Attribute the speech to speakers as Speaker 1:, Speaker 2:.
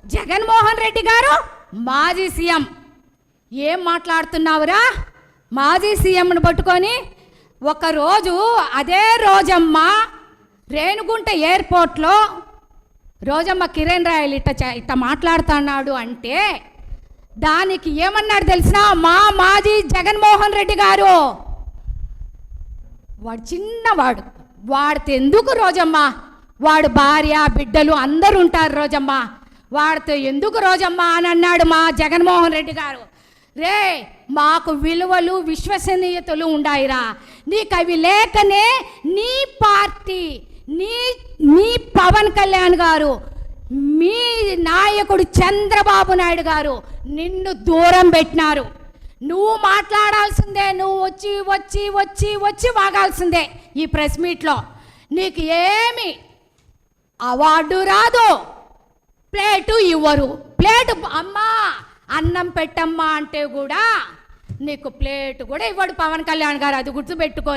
Speaker 1: జగన్మోహన్ రెడ్డి గారు మాజీ సీఎం. ఏం మాట్లాడుతున్నావురా మాజీ సీఎంను పట్టుకొని? ఒకరోజు అదే రోజమ్మ రేణుగుంట ఎయిర్పోర్ట్లో రోజమ్మ కిరణ్ రాయలు ఇట్ట మాట్లాడుతున్నాడు అంటే దానికి ఏమన్నాడు తెలిసిన? మా మాజీ జగన్మోహన్ రెడ్డి గారు వాడు చిన్నవాడు, వాడితో ఎందుకు రోజమ్మ, వాడు భార్య బిడ్డలు అందరూ ఉంటారు రోజమ్మ, వాడితో ఎందుకు రోజమ్మ అని అన్నాడు మా జగన్మోహన్ రెడ్డి గారు. రే మాకు విలువలు విశ్వసనీయతలు ఉండాయిరా, నీకు అవి లేకనే నీ పార్టీ నీ పవన్ కళ్యాణ్ గారు, మీ నాయకుడు చంద్రబాబు నాయుడు గారు నిన్ను దూరం పెట్టినారు. నువ్వు మాట్లాడాల్సిందే, నువ్వు వచ్చి వచ్చి వచ్చి వచ్చి వాగాల్సిందే ఈ ప్రెస్ మీట్లో. నీకు ఏమి అవార్డు రాదు, ప్లేటు ఇవ్వరు. ప్లేటు అమ్మా అన్నం పెట్టమ్మా అంటే కూడా నీకు ప్లేటు కూడా ఇవ్వడు పవన్ కళ్యాణ్ గారు, అది గుర్తుపెట్టుకో.